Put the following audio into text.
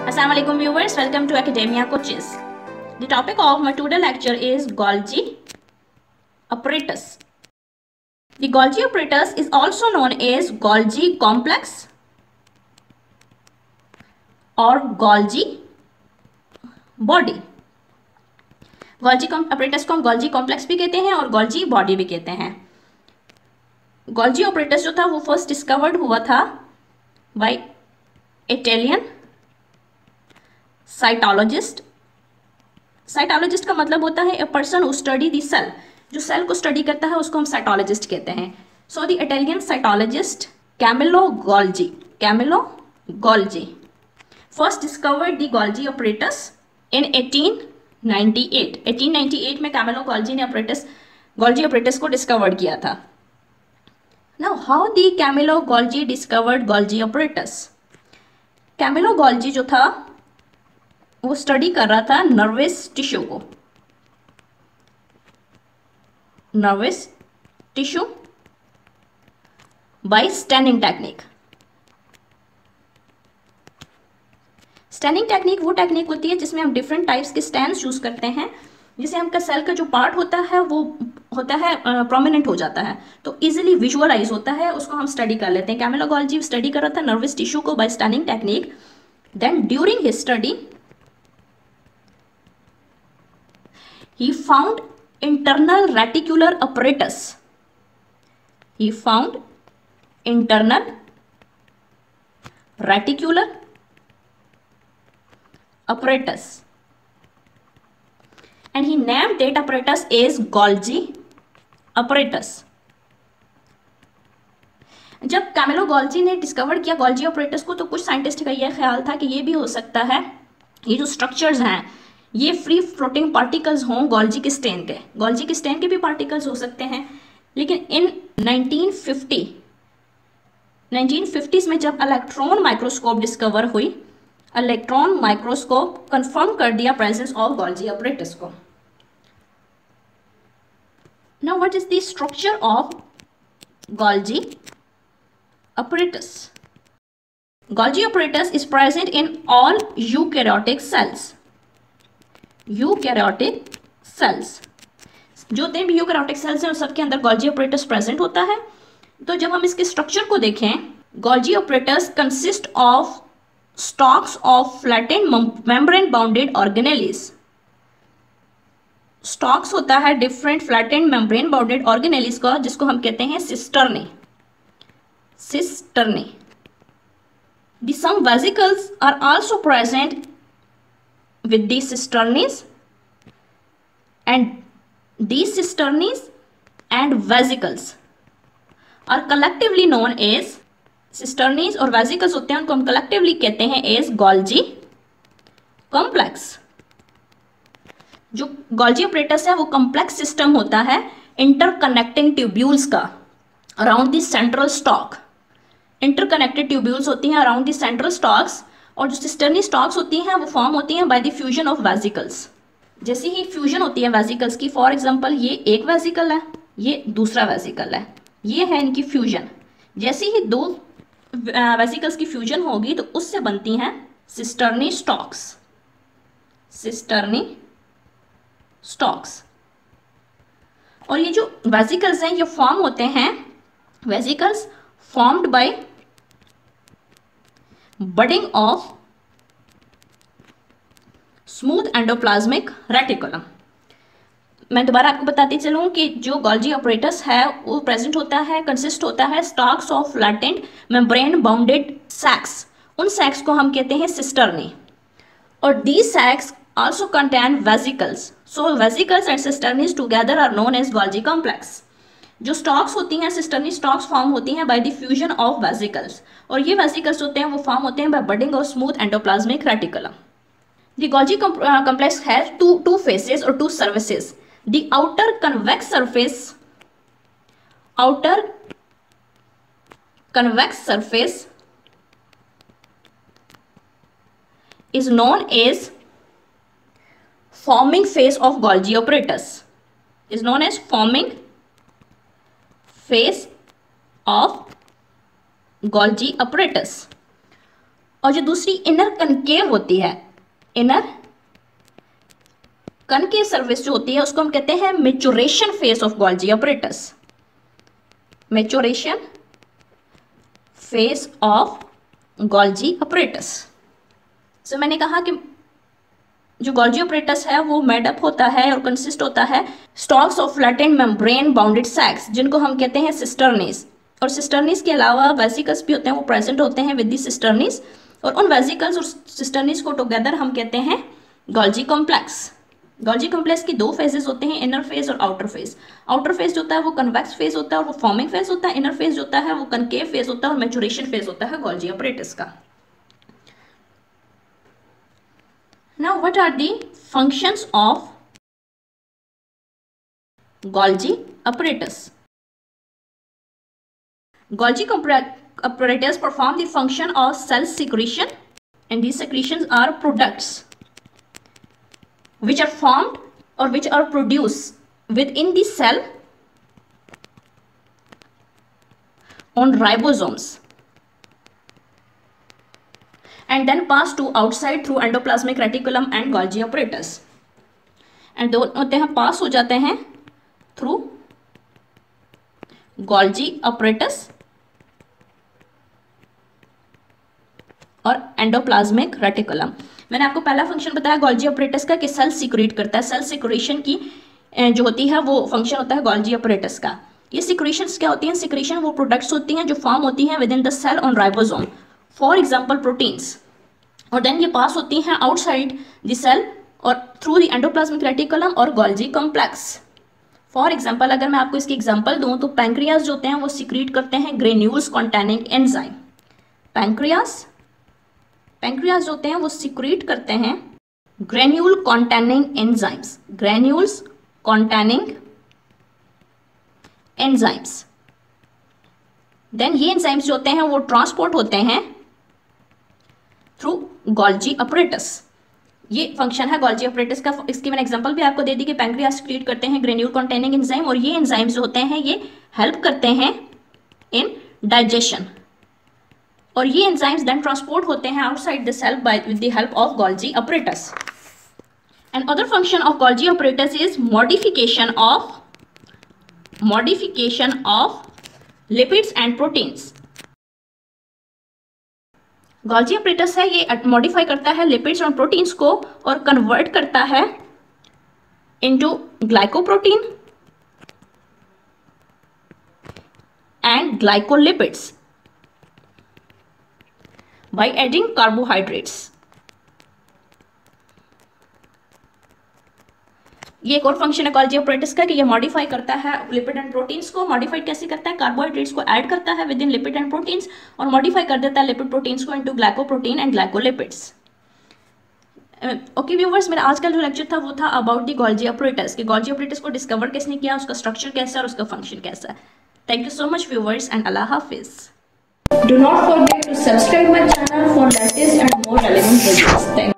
Assalamu alaikum viewers, welcome to Academia Coaches. The topic of my today's lecture is Golgi apparatus. The Golgi apparatus is also known as Golgi complex or Golgi body. Golgi apparatus को हम Golgi complex भी कहते हैं और Golgi body भी कहते हैं. Golgi apparatus जो था वो फर्स्ट डिस्कवर्ड हुआ था बाय इटालियन साइटोलॉजिस्ट. साइटोलॉजिस्ट का मतलब होता है a person who study the cell. जो सेल को स्टडी करता है उसको हम साइटोलॉजिस्ट कहते हैं. So the Italian cytologist Camillo Golgi first discovered the Golgi apparatus in 1898. 1898 में कैमिलो गोल्जी ने गोल्जी apparatus को डिस्कवर्ड किया था. Now how the Camillo Golgi discovered Golgi apparatus. Camillo Golgi जो था वो स्टडी कर रहा था नर्वस टिश्यू को. Nervous tissue by staining technique. Staining technique वो टेक्निक होती है जिसमें हम डिफरेंट टाइप्स के स्टैंड्स यूज करते हैं, जिससे हमका सेल का जो पार्ट होता है वो होता है प्रोमिनेंट हो जाता है, तो इजीली विजुअलाइज होता है, उसको हम स्टडी कर लेते हैं. कैमिलो गोल्जी स्टडी कर रहा था नर्वस टिश्यू को by staining technique. Then during his study he found internal reticular apparatus. He found internal reticular apparatus and he named that apparatus as Golgi apparatus. जब Camillo Golgi ने discover किया Golgi apparatus को, तो कुछ scientist का यह ख्याल था कि ये भी हो सकता है ये जो स्ट्रक्चर्स हैं ये फ्री फ्लोटिंग पार्टिकल्स हों गोल्जी के स्टेन के. गोल्जी के स्टेन के भी पार्टिकल्स हो सकते हैं, लेकिन इन 1950s में जब इलेक्ट्रॉन माइक्रोस्कोप डिस्कवर हुई, इलेक्ट्रॉन माइक्रोस्कोप कंफर्म कर दिया प्रेजेंस ऑफ गोल्जी apparatus को. Now what is the structure of Golgi apparatus. Golgi apparatus is present in all eukaryotic cells. Eukaryotic cells जो जितने भी यूकैरियोटिक सेल्स हैं उन सबके अंदर गोल्जी apparatus प्रेजेंट होता है. तो जब हम इसके स्ट्रक्चर को देखें, Golgi apparatus consist of stacks of flattened membrane bounded organelles. Stacks होता है different flattened membrane bounded organelles का, जिसको हम कहते हैं cisternae. The some vesicles are also present with these cisternes, and these cisternes and vesicles are collectively known as cisternes और vesicles होते हैं, उनको हम collectively कहते हैं as Golgi complex. जो Golgi apparatus है वो complex system होता है interconnecting tubules का around the central stalk. interconnected tubules होती हैं around the central stalks, और जो सिस्टर्नी स्टॉक्स होती हैं वो फॉर्म होती हैं by the fusion of vesicles. जैसे ही फ्यूजन होती है वेसिकल्स की, फॉर एग्जांपल ये एक वेसिकल है, ये दूसरा वेसिकल है, ये है इनकी फ्यूजन. जैसे ही दो वेसिकल्स की फ्यूजन होगी तो उससे बनती हैं सिस्टर्नी स्टॉक्स. Cisternae stocks. और ये जो वेसिकल्स हैं ये फॉर्म होते हैं vesicles formed by budding of smooth endoplasmic reticulum. मैं दोबारा आपको बताती चलूँ कि जो गोल्जी apparatus है वो प्रेजेंट होता है, कंसिस्ट होता है stacks of flattened membrane bounded sacs. उन सैक्स को हम कहते हैं सिस्टर्नी, और the sacs also contain vesicles. So vesicles and cisternae together are known as Golgi complex. जो स्टॉक्स होती हैं सिस्टर्नी स्टॉक्स फॉर्म होती हैं by the fusion of vesicles, और ये वेसिकल्स होते हैं वो फॉर्म होते हैं by budding of smooth endoplasmic reticulum. The Golgi complex has two faces और two surfaces. The outer convex surface is known as forming phase of Golgi apparatus. Is known as forming phase of Golgi apparatus. और जो दूसरी inner concave होती है, inner concave surface जो होती है उसको हम कहते हैं maturation phase of Golgi apparatus, maturation phase of Golgi apparatus. So मैंने कहा कि जो गोल्जी अपरेटस है वो मेडअप होता है और कंसिस्ट होता है stacks of flattened membrane bounded sacs, जिनको हम कहते हैं सिस्टर्नीज। और सिस्टर्नीज के अलावा वेसिकल्स भी होते हैं, वो प्रेजेंट होते हैं विद दी सिस्टर्नीज, और उन वेसिकल्स और सिस्टर्नीज को टुगेदर हम कहते हैं गोल्जी कॉम्प्लेक्स। गोल्जी कॉम्प्लेक्स की दो फेजेस होते हैं, इनर फेज और आउटर फेज। आउटर फेज जो होता है वो कन्वेक्स फेज होता है और वो फॉर्मिंग फेज होता है। इनर फेज जो होता है वो कनकेव फेज होता है और मैच्योरेशन फेज होता है गोल्जी अपरेटस का। Now what are the functions of Golgi apparatus? Golgi apparatus perform the function of cell secretion, and these secretions are products which are formed or which are produced within the cell on ribosomes and then pass to outside through endoplasmic reticulum and Golgi apparatus, and दोनों होते हैं पास हो जाते हैं through Golgi apparatus और endoplasmic reticulum. मैंने आपको पहला फंक्शन बताया गोल्जी अपरेटस का कि सेल सिक्रीट करता है। सेल सिक्रेशन की जो होती है वो फंक्शन होता है गोल्जी अपरेटस का। ये सिक्रेशंस क्या होती हैं? सिक्रेशन वो प्रोडक्ट्स होती हैं जो फॉर्म होती हैं within the cell on ribosome, for example proteins, और देन ये पास होती हैं आउटसाइड द सेल और थ्रू द एंडोप्लाज्मिक रेटिकुलम और गोल्जी कॉम्प्लेक्स। फॉर एग्जाम्पल अगर मैं आपको इसकी एग्जाम्पल दूं तो पैंक्रियाज जो होते हैं वो सिक्रीट करते हैं ग्रेन्यूल्स कॉन्टेनिंग एंजाइम। पैंक्रियाज जो होते हैं वो सिक्रीट करते हैं granule containing enzymes, granules containing enzymes. Then ये एंजाइम्स जो होते हैं वो ट्रांसपोर्ट होते हैं थ्रू गोल्जी अपरेटस। ये फंक्शन है गोल्जी अपरेटस का। इसकी मैंने एग्जांपल भी आपको दे दी कि पैंक्रियाज सिक्रीट करते हैं ग्रेन्यूल कॉन्टेनिंग एंजाइम, और ये एंजाइम्स जो होते हैं ये हेल्प करते हैं इन डाइजेशन, और ये एंजाइम्स देन ट्रांसपोर्ट होते हैं outside the cell by with the help of Golgi apparatus. And other function of Golgi apparatus is modification of lipids and proteins. Golgi apparatus है ये मॉडिफाई करता है लिपिड्स और proteins को और कन्वर्ट करता है into glycoprotein and glycolipids by adding carbohydrates. ये एक और फंक्शन है गोल्जी अपरेटस का कि ये मॉडिफाई करता है लिपिड एंड प्रोटीन्स को। मॉडिफाइड कैसे करता है? कार्बोहाइड्रेट्स को ऐड करता है with in lipid and proteins और मॉडिफाई कर देता है लिपिड प्रोटीन्स को into glycoprotein and glycolipids. Okay viewers, मेरा आज का जो लेक्चर था वो था अबाउट द गोल्जी अपरेटस कि गोल्जी अपरेटस को डिस्कवर किसने किया, उसका स्ट्रक्चर कैसा है और उसका फंक्शन कैसा है। Thank you so much viewers and Allah Hafiz. Do not forget to subscribe my channel for latest and more relevant videos. Thank you.